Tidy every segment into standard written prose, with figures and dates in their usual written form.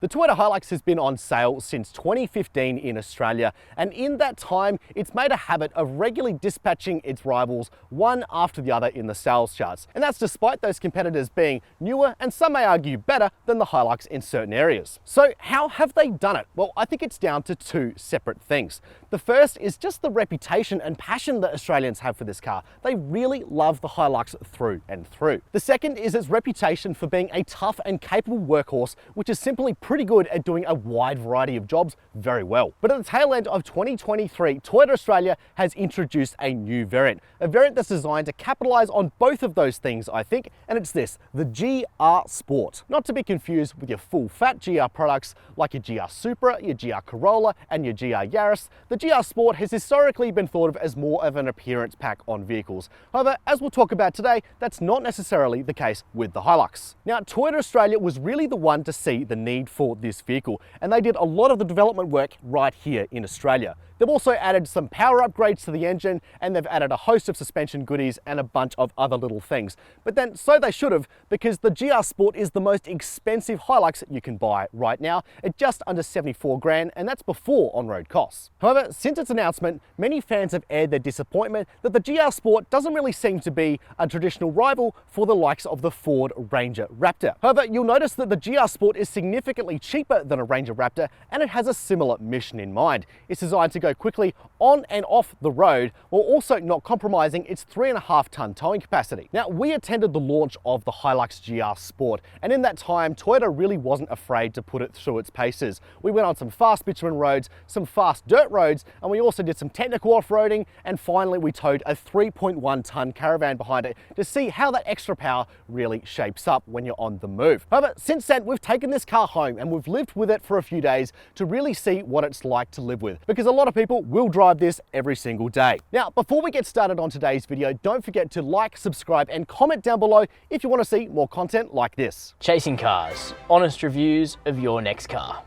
The Toyota Hilux has been on sale since 2015 in Australia, and in that time, it's made a habit of regularly dispatching its rivals one after the other in the sales charts. And that's despite those competitors being newer and some may argue better than the Hilux in certain areas. So how have they done it? Well, I think it's down to two separate things. The first is just the reputation and passion that Australians have for this car. They really love the Hilux through and through. The second is its reputation for being a tough and capable workhorse, which is simply pretty good at doing a wide variety of jobs very well. But at the tail end of 2023, Toyota Australia has introduced a new variant. A variant that's designed to capitalize on both of those things, I think, and it's this, the GR Sport. Not to be confused with your full-fat GR products like your GR Supra, your GR Corolla, and your GR Yaris. The GR Sport has historically been thought of as more of an appearance pack on vehicles. However, as we'll talk about today, that's not necessarily the case with the Hilux. Now, Toyota Australia was really the one to see the need for this vehicle, and they did a lot of the development work right here in Australia. They've also added some power upgrades to the engine, and they've added a host of suspension goodies and a bunch of other little things. But then, so they should have, because the GR Sport is the most expensive Hilux you can buy right now at just under 74 grand, and that's before on-road costs. However, since its announcement, many fans have aired their disappointment that the GR Sport doesn't really seem to be a traditional rival for the likes of the Ford Ranger Raptor. However, you'll notice that the GR Sport is significantly cheaper than a Ranger Raptor, and it has a similar mission in mind. It's designed to go quickly on and off the road, while also not compromising its 3.5-ton towing capacity. Now, we attended the launch of the Hilux GR Sport, and in that time, Toyota really wasn't afraid to put it through its paces. We went on some fast bitumen roads, some fast dirt roads, and we also did some technical off-roading, and finally we towed a 3.1-ton caravan behind it to see how that extra power really shapes up when you're on the move. However, since then, we've taken this car home and we've lived with it for a few days to really see what it's like to live with, because a lot of people will drive this every single day. Now, before we get started on today's video, don't forget to like, subscribe, and comment down below if you want to see more content like this. Chasing cars, honest reviews of your next car.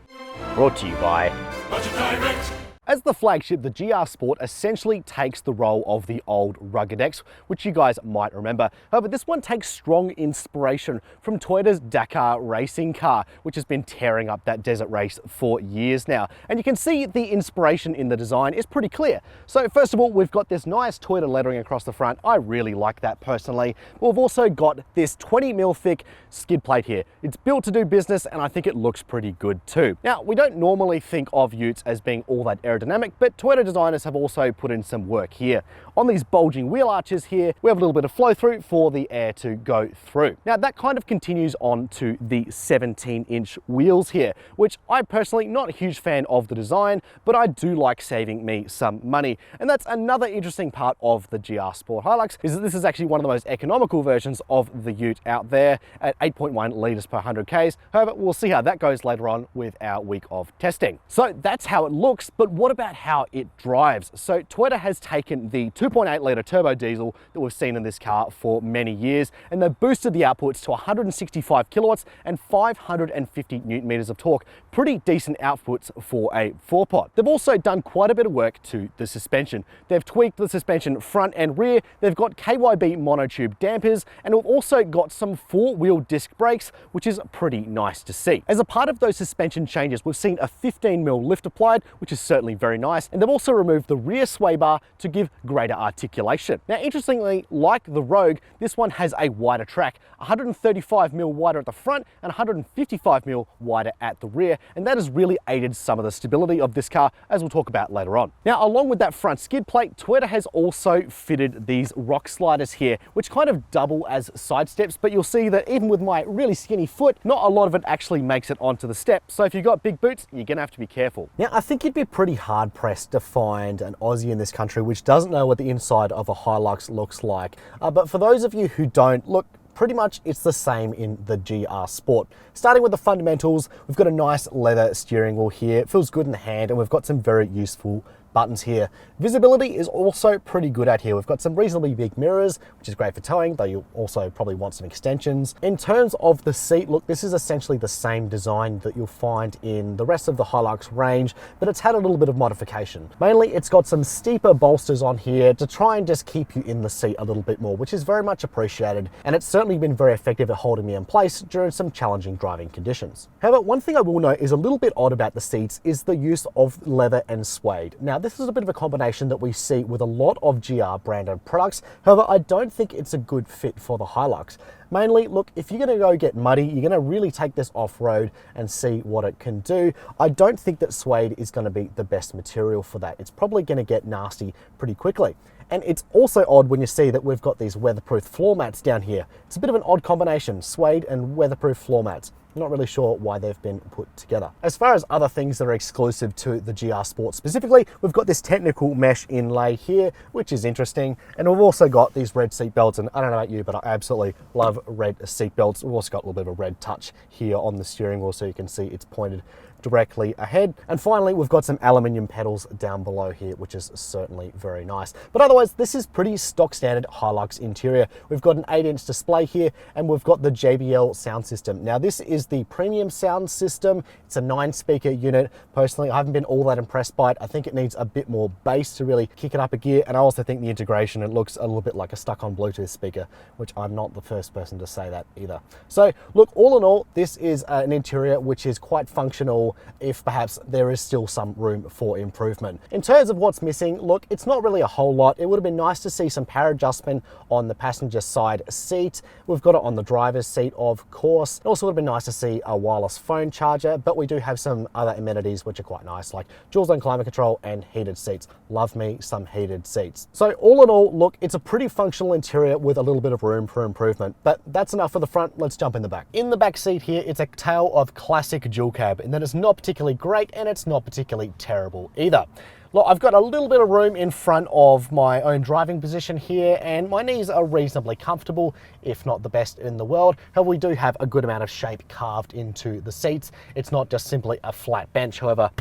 Brought to you by Tailgate. As the flagship, the GR Sport essentially takes the role of the old Rugged X, which you guys might remember. However, this one takes strong inspiration from Toyota's Dakar racing car, which has been tearing up that desert race for years now. And you can see the inspiration in the design is pretty clear. So first of all, we've got this nice Toyota lettering across the front. I really like that personally. But we've also got this 20mm thick skid plate here. It's built to do business, and I think it looks pretty good too. Now, we don't normally think of utes as being all that aerodynamic, but Toyota designers have also put in some work here. On these bulging wheel arches here, we have a little bit of flow through for the air to go through. Now that kind of continues on to the 17-inch wheels here, which I personally not a huge fan of the design, but I do like saving me some money. And that's another interesting part of the GR Sport Hilux, is that this is actually one of the most economical versions of the ute out there at 8.1 litres per 100 Ks. However, we'll see how that goes later on with our week of testing. So that's how it looks, but what about how it drives? So Toyota has taken the 2.8 litre turbo diesel that we've seen in this car for many years, and they've boosted the outputs to 165 kilowatts and 550 newton meters of torque. Pretty decent outputs for a 4-pod. They've also done quite a bit of work to the suspension. They've tweaked the suspension front and rear. They've got KYB monotube dampers, and we've also got some 4-wheel disc brakes, which is pretty nice to see. As a part of those suspension changes, we've seen a 15mm lift applied, which is certainly very nice, and they've also removed the rear sway bar to give greater articulation. Now, interestingly, like the Rogue, this one has a wider track, 135mm wider at the front and 155mm wider at the rear, and that has really aided some of the stability of this car, as we'll talk about later on. Now, along with that front skid plate, Toyota has also fitted these rock sliders here, which kind of double as side steps, but you'll see that even with my really skinny foot, not a lot of it actually makes it onto the step. So if you've got big boots, you're gonna have to be careful. Now, I think you'd be pretty hard pressed to find an Aussie in this country which doesn't know what the inside of a Hilux looks like. But for those of you who don't, look, pretty much it's the same in the GR Sport. Starting with the fundamentals, we've got a nice leather steering wheel here. It feels good in the hand, and we've got some very useful buttons here. Visibility is also pretty good out here. We've got some reasonably big mirrors, which is great for towing, though you'll also probably want some extensions. In terms of the seat, look, this is essentially the same design that you'll find in the rest of the Hilux range, but it's had a little bit of modification. Mainly, it's got some steeper bolsters on here to try and just keep you in the seat a little bit more, which is very much appreciated, and it's certainly been very effective at holding me in place during some challenging driving conditions. However, one thing I will note is a little bit odd about the seats is the use of leather and suede. Now, this is a bit of a combination that we see with a lot of GR branded products. However, I don't think it's a good fit for the Hilux. Mainly, look, if you're gonna go get muddy, you're gonna really take this off-road and see what it can do. I don't think that suede is gonna be the best material for that. It's probably gonna get nasty pretty quickly. And it's also odd when you see that we've got these weatherproof floor mats down here. It's a bit of an odd combination, suede and weatherproof floor mats. I'm not really sure why they've been put together. As far as other things that are exclusive to the GR Sport specifically, we've got this technical mesh inlay here, which is interesting. And we've also got these red seat belts, and I don't know about you, but I absolutely love red seat belts. We've also got a little bit of a red touch here on the steering wheel, so you can see it's pointed directly ahead. And finally, we've got some aluminium pedals down below here, which is certainly very nice. But otherwise, this is pretty stock standard Hilux interior. We've got an 8-inch display here, and we've got the JBL sound system. Now, this is the premium sound system. It's a 9-speaker unit. Personally, I haven't been all that impressed by it. I think it needs a bit more bass to really kick it up a gear. And I also think the integration, it looks a little bit like a stuck-on Bluetooth speaker, which I'm not the first person to say that either. So look, all in all, this is an interior which is quite functional, if perhaps there is still some room for improvement. In terms of what's missing, look, it's not really a whole lot. It would have been nice to see some power adjustment on the passenger side seat. We've got it on the driver's seat, of course. It also would have been nice to see a wireless phone charger, but we do have some other amenities which are quite nice, like dual zone climate control and heated seats. Love me some heated seats. So all in all, look, it's a pretty functional interior with a little bit of room for improvement, but that's enough for the front. Let's jump in the back. In the back seat here, it's a tale of classic dual cab, and that is not particularly great and it's not particularly terrible either. Look, I've got a little bit of room in front of my own driving position here, and my knees are reasonably comfortable, if not the best in the world. However, we do have a good amount of shape carved into the seats. It's not just simply a flat bench. However,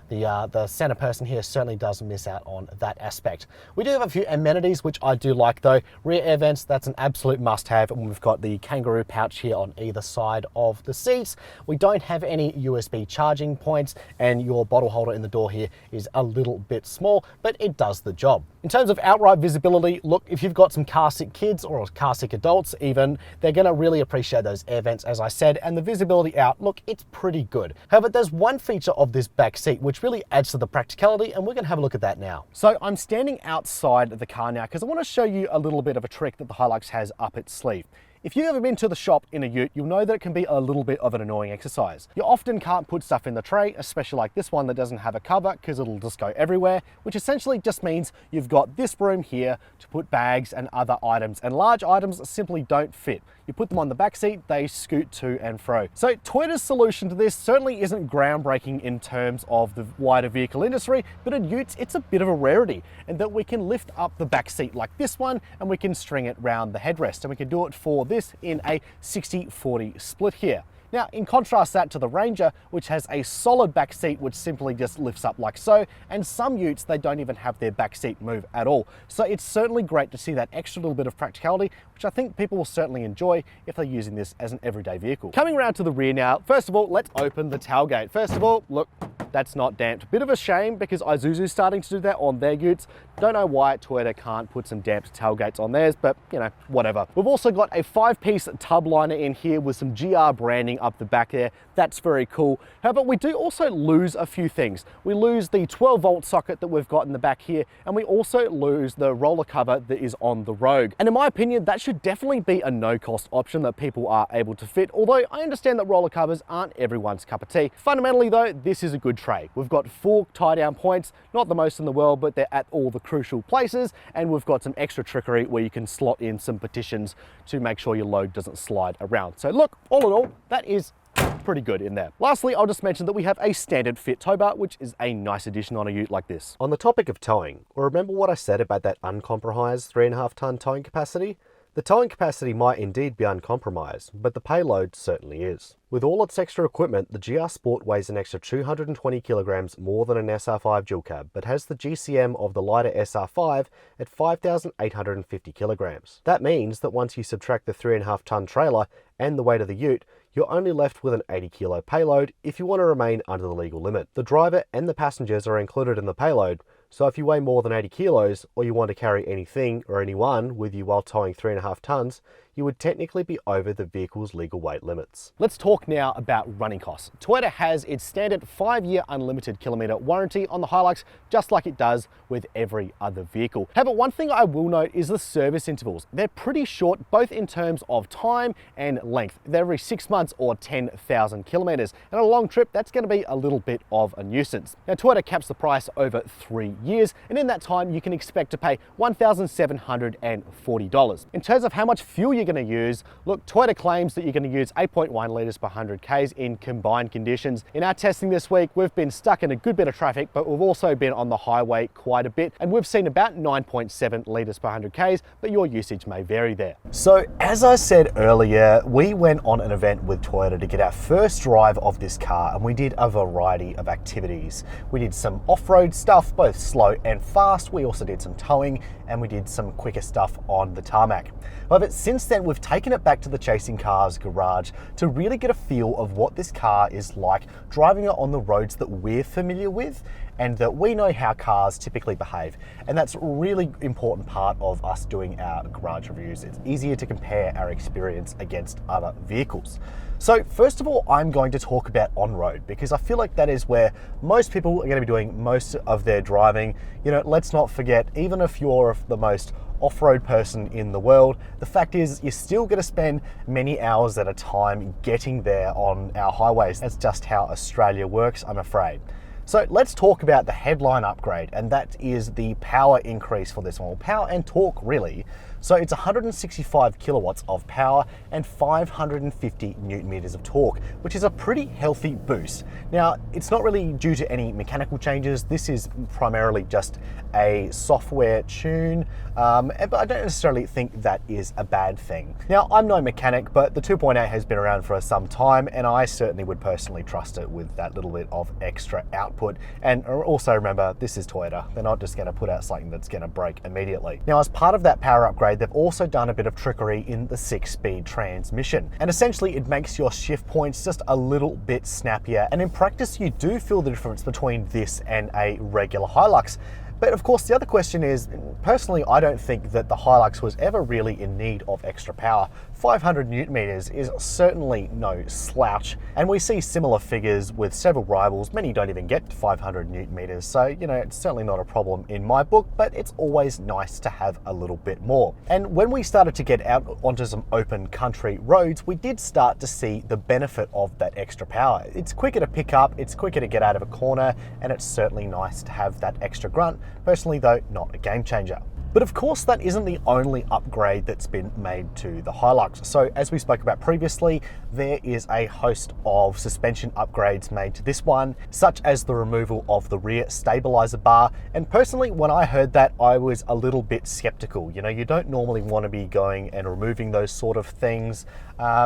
the center person here certainly does miss out on that aspect. We do have a few amenities which I do like though. Rear air vents, that's an absolute must have, and we've got the kangaroo pouch here on either side of the seats. We don't have any USB charging points, and your bottle holder in the door here is a little bit small, but it does the job. In terms of outright visibility, look, if you've got some car sick kids or car sick adults even, they're gonna really appreciate those air vents, as I said, and the visibility out, look, it's pretty good. However, there's one feature of this back seat which really adds to the practicality, and we're gonna have a look at that now. So I'm standing outside of the car now because I want to show you a little bit of a trick that the Hilux has up its sleeve. If you've ever been to the shop in a ute, you'll know that it can be a little bit of an annoying exercise. You often can't put stuff in the tray, especially like this one that doesn't have a cover, because it'll just go everywhere, which essentially just means you've got this room here to put bags and other items, and large items simply don't fit. You put them on the back seat, they scoot to and fro. So Toyota's solution to this certainly isn't groundbreaking in terms of the wider vehicle industry, but in utes, it's a bit of a rarity, and that we can lift up the back seat like this one, and we can string it round the headrest, and we can do it for this in a 60-40 split here. Now, in contrast that to the Ranger, which has a solid back seat which simply just lifts up like so, and some utes, they don't even have their back seat move at all. So it's certainly great to see that extra little bit of practicality, which I think people will certainly enjoy if they're using this as an everyday vehicle. Coming around to the rear now, first of all, let's open the tailgate. First of all, look, that's not damped. Bit of a shame because Isuzu's starting to do that on their utes. Don't know why Toyota can't put some damped tailgates on theirs, but you know, whatever. We've also got a 5-piece tub liner in here with some GR branding up the back there. That's very cool. However, we do also lose a few things. We lose the 12-volt socket that we've got in the back here, and we also lose the roller cover that is on the Rogue. And in my opinion, that should definitely be a no-cost option that people are able to fit, although I understand that roller covers aren't everyone's cup of tea. Fundamentally though, this is a good tray. We've got 4 tie-down points, not the most in the world, but they're at all the crucial places, and we've got some extra trickery where you can slot in some partitions to make sure your load doesn't slide around. So look, all in all, that is pretty good in there. Lastly, I'll just mention that we have a standard fit tow bar, which is a nice addition on a ute like this. On the topic of towing, remember what I said about that uncompromised 3.5 ton towing capacity? The towing capacity might indeed be uncompromised, but the payload certainly is. With all its extra equipment, the GR Sport weighs an extra 220 kilograms more than an SR5 dual cab, but has the GCM of the lighter SR5 at 5,850 kilograms. That means that once you subtract the 3.5 ton trailer and the weight of the ute, you're only left with an 80 kilo payload if you want to remain under the legal limit. The driver and the passengers are included in the payload, so if you weigh more than 80 kilos or you want to carry anything or anyone with you while towing 3.5 tons, you would technically be over the vehicle's legal weight limits. Let's talk now about running costs. Toyota has its standard 5-year unlimited kilometre warranty on the Hilux, just like it does with every other vehicle. However, one thing I will note is the service intervals. They're pretty short, both in terms of time and length. They're every 6 months or 10,000 kilometres. And on a long trip, that's going to be a little bit of a nuisance. Now, Toyota caps the price over 3 years, and in that time, you can expect to pay $1,740. In terms of how much fuel you're going to use, look, Toyota claims that you're going to use 8.1 litres per 100 Ks in combined conditions. In our testing this week, we've been stuck in a good bit of traffic, but we've also been on the highway quite a bit, and we've seen about 9.7 litres per 100 Ks, but your usage may vary there. So as I said earlier, we went on an event with Toyota to get our first drive of this car, and we did a variety of activities. We did some off-road stuff, both slow and fast. We also did some towing, and we did some quicker stuff on the tarmac. However, since then, we've taken it back to the Chasing Cars garage to really get a feel of what this car is like driving it on the roads that we're familiar with and that we know how cars typically behave. And that's a really important part of us doing our garage reviews. It's easier to compare our experience against other vehicles. So first of all, I'm going to talk about on-road because I feel like that is where most people are going to be doing most of their driving. You know, let's not forget, even if you're the most off-road person in the world, the fact is you're still going to spend many hours at a time getting there on our highways. That's just how Australia works, I'm afraid. So let's talk about the headline upgrade, and that is the power increase for this one. Well, power and torque, really. So it's 165 kilowatts of power and 550 newton meters of torque, which is a pretty healthy boost. Now, it's not really due to any mechanical changes. This is primarily just a software tune, but I don't necessarily think that is a bad thing. Now, I'm no mechanic, but the 2.8 has been around for some time, and I certainly would personally trust it with that little bit of extra output. And also remember, this is Toyota. They're not just going to put out something that's going to break immediately. Now, as part of that power upgrade, they've also done a bit of trickery in the 6-speed transmission. And essentially, it makes your shift points just a little bit snappier. And in practice, you do feel the difference between this and a regular Hilux. But of course, the other question is, personally, I don't think that the Hilux was ever really in need of extra power. 500 newton meters is certainly no slouch, and we see similar figures with several rivals. Many don't even get to 500 newton meters, so you know, it's certainly not a problem in my book, but it's always nice to have a little bit more. And when we started to get out onto some open country roads, we did start to see the benefit of that extra power. It's quicker to pick up, it's quicker to get out of a corner, and it's certainly nice to have that extra grunt. Personally though, not a game changer. But of course, that isn't the only upgrade that's been made to the Hilux. So as we spoke about previously, there is a host of suspension upgrades made to this one, such as the removal of the rear stabilizer bar. And personally, when I heard that, I was a little bit skeptical. You know, you don't normally want to be going and removing those sort of things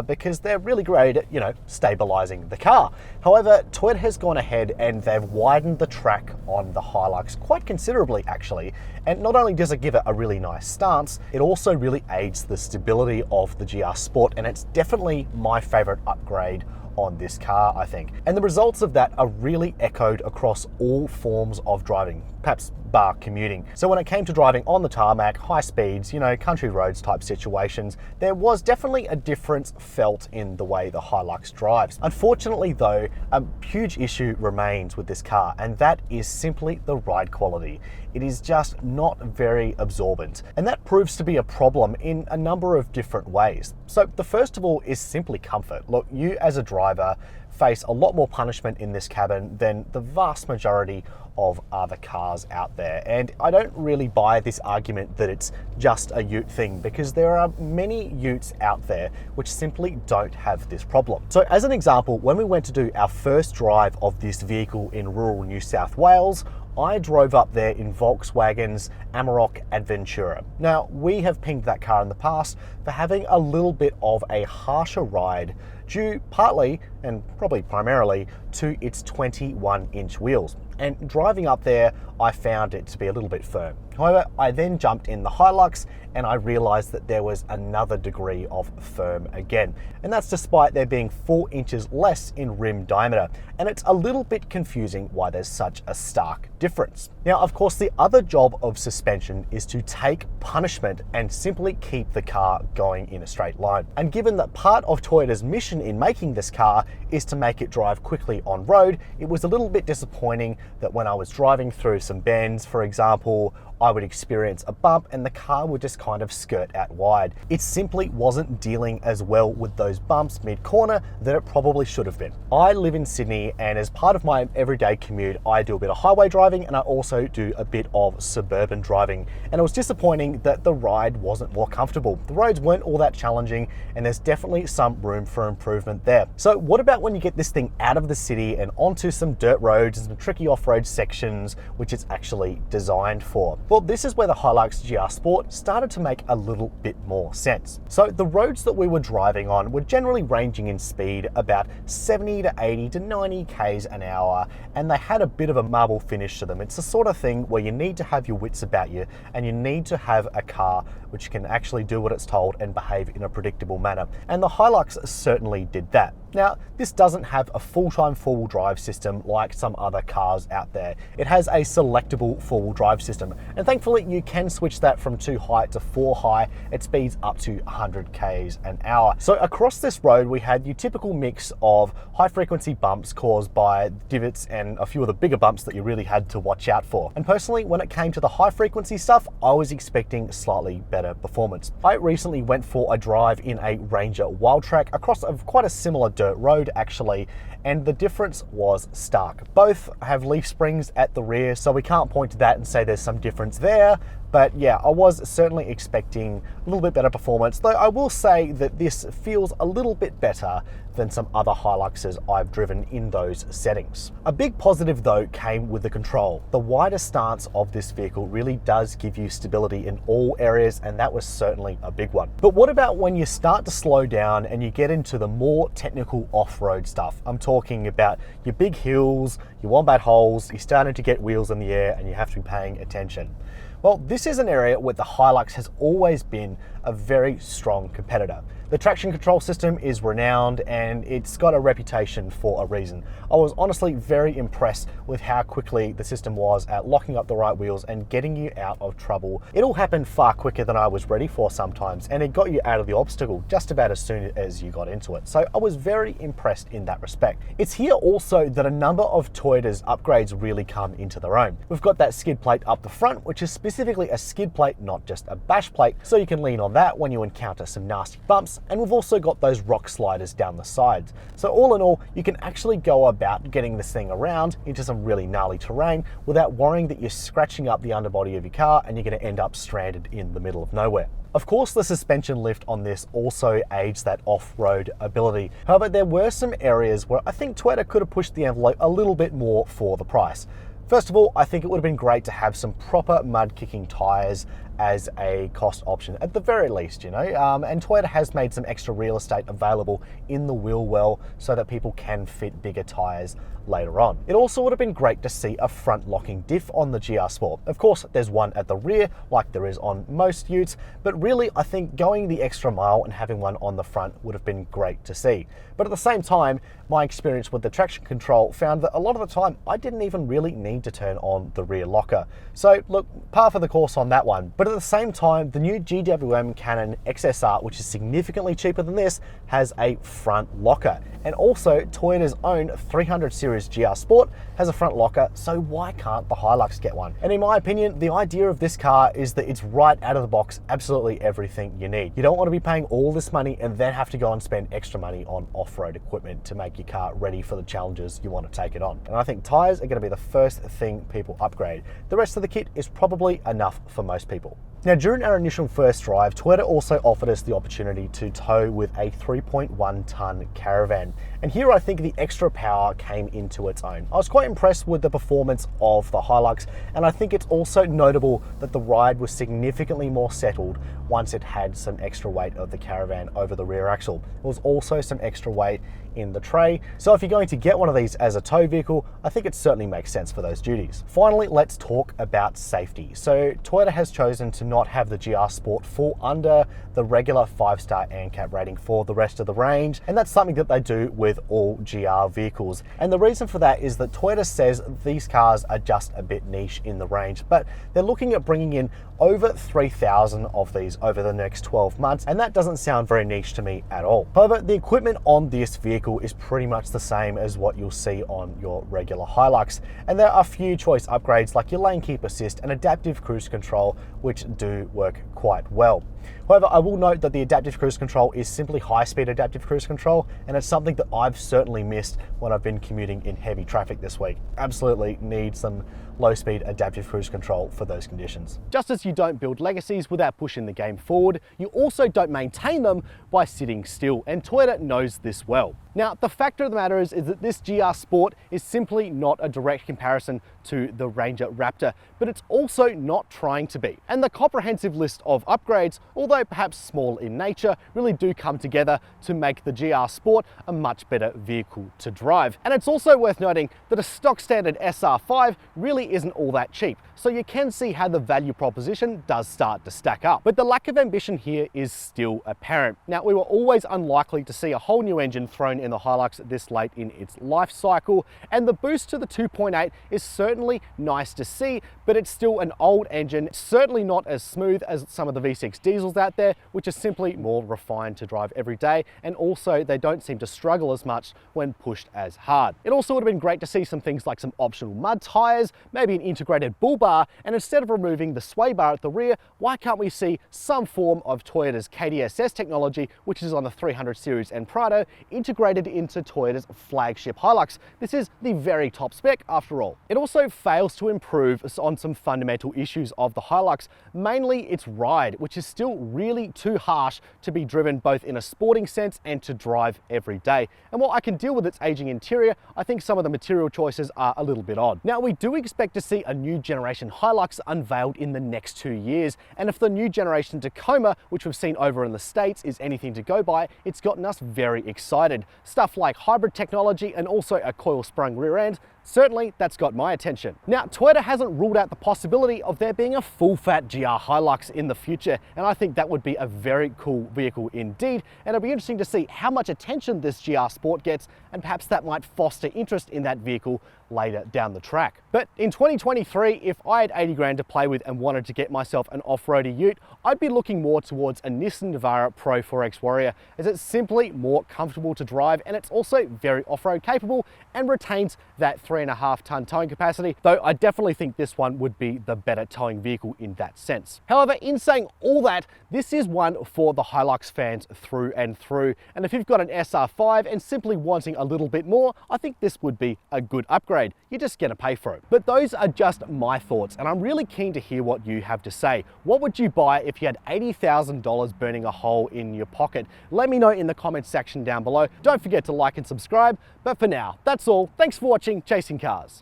because they're really great at, you know, stabilizing the car. However, Toyota has gone ahead and they've widened the track on the Hilux quite considerably, actually. And not only does it give it a really nice stance, it also really aids the stability of the GR Sport, and it's definitely my favorite upgrade on this car, I think. And the results of that are really echoed across all forms of driving, perhaps bar commuting. So when it came to driving on the tarmac, high speeds, you know, country roads type situations, there was definitely a difference felt in the way the Hilux drives. Unfortunately though, a huge issue remains with this car, and that is simply the ride quality. It is just not very absorbent, and that proves to be a problem in a number of different ways. So the first of all is simply comfort. Look, you as a driver face a lot more punishment in this cabin than the vast majority of other cars out there. And I don't really buy this argument that it's just a ute thing, because there are many utes out there which simply don't have this problem. So as an example, when we went to do our first drive of this vehicle in rural New South Wales, I drove up there in Volkswagen's Amarok Adventura. Now, we have pinged that car in the past for having a little bit of a harsher ride due partly, and probably primarily, to its 21-inch wheels. And driving up there, I found it to be a little bit firm. However, I then jumped in the Hilux and I realized that there was another degree of firm again. And that's despite there being 4 inches less in rim diameter. And it's a little bit confusing why there's such a stark difference. Now, of course, the other job of suspension is to take punishment and simply keep the car going in a straight line. And given that part of Toyota's mission in making this car is to make it drive quickly on road, it was a little bit disappointing that when I was driving through some bends, for example, I would experience a bump and the car would just kind of skirt out wide. It simply wasn't dealing as well with those bumps mid-corner that it probably should have been. I live in Sydney, and as part of my everyday commute, I do a bit of highway driving and I also do a bit of suburban driving. And it was disappointing that the ride wasn't more comfortable. The roads weren't all that challenging and there's definitely some room for improvement there. So what about when you get this thing out of the city and onto some dirt roads and some tricky off-road sections, which it's actually designed for? Well, this is where the Hilux GR Sport started to make a little bit more sense. So the roads that we were driving on were generally ranging in speed about 70 to 80 to 90 k's an hour, and they had a bit of a marble finish to them. It's the sort of thing where you need to have your wits about you and you need to have a car which can actually do what it's told and behave in a predictable manner. And the Hilux certainly did that. Now, this doesn't have a full-time four-wheel drive system like some other cars out there. It has a selectable four-wheel drive system, and thankfully you can switch that from 2 high to 4 high at speeds up to 100 k's an hour. So across this road we had your typical mix of high-frequency bumps caused by divots and a few of the bigger bumps that you really had to watch out for. And personally, when it came to the high-frequency stuff, I was expecting slightly better performance. I recently went for a drive in a Ranger Wildtrak across quite a similar dirt road actually, and the difference was stark. Both have leaf springs at the rear, so we can't point to that and say there's some difference there. But yeah, I was certainly expecting a little bit better performance, though I will say that this feels a little bit better than some other Hiluxes I've driven in those settings. A big positive though came with the control. The wider stance of this vehicle really does give you stability in all areas, and that was certainly a big one. But what about when you start to slow down and you get into the more technical off-road stuff? I'm talking about your big hills, your wombat holes, you're starting to get wheels in the air and you have to be paying attention. Well, this is an area where the Hilux has always been a very strong competitor. The traction control system is renowned and it's got a reputation for a reason. I was honestly very impressed with how quickly the system was at locking up the right wheels and getting you out of trouble. It all happened far quicker than I was ready for sometimes, and it got you out of the obstacle just about as soon as you got into it. So I was very impressed in that respect. It's here also that a number of Toyota's upgrades really come into their own. We've got that skid plate up the front, which is specifically a skid plate, not just a bash plate, so you can lean on that when you encounter some nasty bumps. And we've also got those rock sliders down the sides. So all in all, you can actually go about getting this thing around into some really gnarly terrain without worrying that you're scratching up the underbody of your car and you're going to end up stranded in the middle of nowhere. Of course, the suspension lift on this also aids that off-road ability. However, there were some areas where I think Toyota could have pushed the envelope a little bit more for the price. First of all, I think it would have been great to have some proper mud-kicking tyres as a cost option, at the very least, you know. And Toyota has made some extra real estate available in the wheel well so that people can fit bigger tyres later on. It also would have been great to see a front locking diff on the GR Sport. Of course, there's one at the rear like there is on most utes, but really I think going the extra mile and having one on the front would have been great to see. But at the same time, my experience with the traction control found that a lot of the time I didn't even really need to turn on the rear locker. So look, par for the course on that one. But at the same time, the new GWM Canon XSR, which is significantly cheaper than this, has a front locker. And also Toyota's own 300 series GR Sport has a front locker, so why can't the Hilux get one? And in my opinion, the idea of this car is that it's right out of the box absolutely everything you need. You don't want to be paying all this money and then have to go and spend extra money on off-road equipment to make your car ready for the challenges you want to take it on. And I think tyres are going to be the first thing people upgrade. The rest of the kit is probably enough for most people. Now, during our initial first drive, Toyota also offered us the opportunity to tow with a 3.1 tonne caravan. And here I think the extra power came into its own. I was quite impressed with the performance of the Hilux, and I think it's also notable that the ride was significantly more settled once it had some extra weight of the Caravan over the rear axle. There was also some extra weight in the tray, so if you're going to get one of these as a tow vehicle, I think it certainly makes sense for those duties. Finally, let's talk about safety. So Toyota has chosen to not have the GR Sport fall under the regular 5-star ANCAP rating for the rest of the range, and that's something that they do with all GR vehicles. And the reason for that is that Toyota says these cars are just a bit niche in the range, but they're looking at bringing in over 3,000 of these over the next 12 months, and that doesn't sound very niche to me at all. However, the equipment on this vehicle is pretty much the same as what you'll see on your regular Hilux, and there are a few choice upgrades like your lane keep assist and adaptive cruise control, which do work quite well. However, I will note that the adaptive cruise control is simply high-speed adaptive cruise control, and it's something that I've certainly missed when I've been commuting in heavy traffic this week. Absolutely need some low-speed adaptive cruise control for those conditions. Just as you don't build legacies without pushing the game forward, you also don't maintain them by sitting still, and Toyota knows this well. Now, the fact of the matter is that this GR Sport is simply not a direct comparison to the Ranger Raptor, but it's also not trying to be. And the comprehensive list of upgrades, although perhaps small in nature, really do come together to make the GR Sport a much better vehicle to drive. And it's also worth noting that a stock standard SR5 really isn't all that cheap, so you can see how the value proposition does start to stack up. But the lack of ambition here is still apparent. Now, we were always unlikely to see a whole new engine thrown in the Hilux this late in its life cycle, and the boost to the 2.8 is certainly nice to see, but it's still an old engine, certainly not as smooth as some of the V6 diesels out there, which are simply more refined to drive every day, and also they don't seem to struggle as much when pushed as hard. It also would have been great to see some things like some optional mud tyres, maybe an integrated bull bar, and instead of removing the sway bar at the rear, why can't we see some form of Toyota's KDSS technology, which is on the 300 series and Prado, integrated into Toyota's flagship Hilux? This is the very top spec after all. It also fails to improve on some fundamental issues of the Hilux, mainly its ride, which is still really too harsh to be driven both in a sporting sense and to drive every day. And while I can deal with its aging interior, I think some of the material choices are a little bit odd. Now, we do expect to see a new generation Hilux unveiled in the next 2 years, and if the new generation Tacoma, which we've seen over in the States, is anything to go by, it's gotten us very excited. Stuff like hybrid technology and also a coil sprung rear end, certainly that's got my attention. Now, Toyota hasn't ruled out the possibility of there being a full-fat GR Hilux in the future, and I think that would be a very cool vehicle indeed, and it'll be interesting to see how much attention this GR Sport gets, and perhaps that might foster interest in that vehicle later down the track. But in 2023, if I had 80 grand to play with and wanted to get myself an off-roady ute, I'd be looking more towards a Nissan Navara Pro 4X Warrior, as it's simply more comfortable to drive, and it's also very off-road capable and retains that 3.5 ton towing capacity, though I definitely think this one would be the better towing vehicle in that sense. However, in saying all that, this is one for the Hilux fans through and through, and if you've got an SR5 and simply wanting a little bit more, I think this would be a good upgrade. You're just gonna pay for it. But those are just my thoughts, and I'm really keen to hear what you have to say. What would you buy if you had $80,000 burning a hole in your pocket? Let me know in the comments section down below. Don't forget to like and subscribe, but for now, that's all. Thanks for watching Chasing Cars.